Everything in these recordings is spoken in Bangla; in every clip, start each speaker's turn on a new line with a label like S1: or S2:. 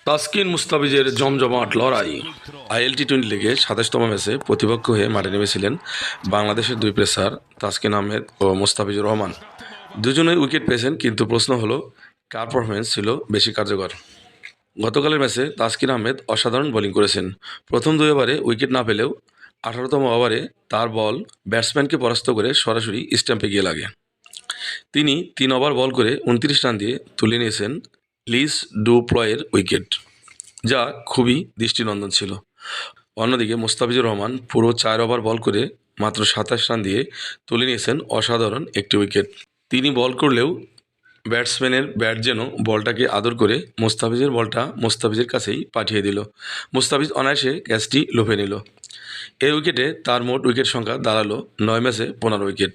S1: তাসকিন মুস্তাফিজের জমজমাট লড়াই। আইএল টি-20 লিগে ২৭তম ম্যাচে প্রতিপক্ষ হয়ে মাঠে নেমেছিলেন বাংলাদেশের দুই পেসার তাসকিন আহমেদ ও মুস্তাফিজুর রহমান। দুজনেই উইকেট পেয়েছেন, কিন্তু প্রশ্ন হলো কার পারফরম্যান্স ছিল বেশি কার্যকর। গতকালের ম্যাচে তাসকিন আহমেদ অসাধারণ বোলিং করেছেন। প্রথম ২ ওভারে উইকেট না পেলেও ১৮তম ওভারে তার বল ব্যাটসম্যানকে পরাস্ত করে সরাসরি স্ট্যাম্পে গিয়ে লাগে। তিনি ৩ ওভার বল করে ২৯ রান দিয়ে তুলে নিয়েছেন লিস ডু প্লয়ের উইকেট, যা খুবই দৃষ্টিনন্দন ছিল। অন্যদিকে মুস্তাফিজুর রহমান পুরো ৪ ওভার বল করে মাত্র ২৭ রান দিয়ে তুলে নিয়েছেন অসাধারণ একটি উইকেট। তিনি বল করলেও ব্যাটসম্যানের ব্যাট যেন বলটাকে আদর করে মুস্তাফিজের বলটা মুস্তাফিজের কাছেই পাঠিয়ে দিল। মুস্তাফিজ অনায়াসে ক্যাচটি লুফে নিল। এই উইকেটে তার মোট উইকেট সংখ্যা দাঁড়ালো ৯ ম্যাচে ১৫ উইকেট।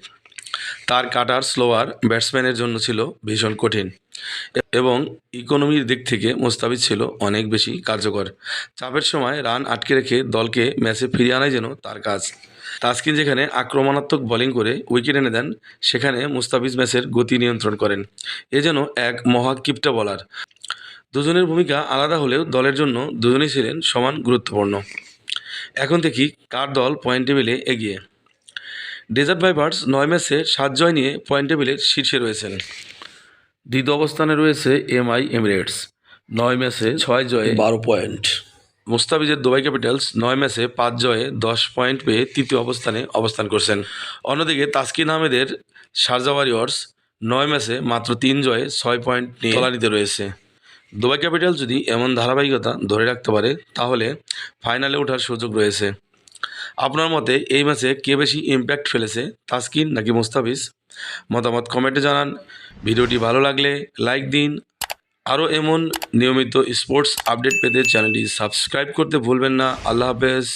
S1: তার কাটার স্লোয়ার ব্যাটসম্যানের জন্য ছিল ভীষণ কঠিন এবং ইকোনমির দিক থেকে মুস্তাফিজ ছিল অনেক বেশি কার্যকর। চাপের সময় রান আটকে রেখে দলকে ম্যাচে ফিরিয়ে আনাই যেন তার কাজ। তাসকিন যেখানে আক্রমণাত্মক বোলিং করে উইকেট এনে দেন, সেখানে মুস্তাফিজ ম্যাচের গতি নিয়ন্ত্রণ করেন। এ যেন এক মহাকিপ্টা বোলার। দুজনের ভূমিকা আলাদা হলেও দলের জন্য দুজনেই ছিলেন সমান গুরুত্বপূর্ণ। এখন দেখি কার দল পয়েন্ট টেবিলে এগিয়ে। ডেজার্ট ভাইপার্স ৯ ম্যাচে ৭ জয় নিয়ে পয়েন্ট টেবিলের শীর্ষে রয়েছেন। দ্বিতীয় অবস্থানে রয়েছে এমআই এমিরেটস, ৯ ম্যাচে ৬ জয়ে ১২ পয়েন্ট। মুস্তাফিজের দুবাই ক্যাপিটালস ৯ ম্যাচে ৫ জয়ে ১০ পয়েন্ট পেয়ে তৃতীয় অবস্থানে অবস্থান করছেন। অন্যদিকে তাসকিন আহমেদের শারজা ওয়ারিয়র্স ৯ ম্যাচে মাত্র ৩ জয়ে ৬ পয়েন্ট নিয়ে তলানিতে রয়েছে। দুবাই ক্যাপিটাল যদি এমন ধারাবাহিকতা ধরে রাখতে পারে, তাহলে ফাইনালে ওঠার সুযোগ রয়েছে। আপনার মতে এই ম্যাচে কে বেশি ইম্প্যাক্ট ফেলেছে, তাসকিন নাকি মুস্তাফিজ? মতামত কমেন্টে জানান। ভিডিওটি ভালো লাগলে লাইক দিন। আরও এমন নিয়মিত স্পোর্টস আপডেট পেতে চ্যানেলটি সাবস্ক্রাইব করতে ভুলবেন না। আল্লাহ হাফেজ।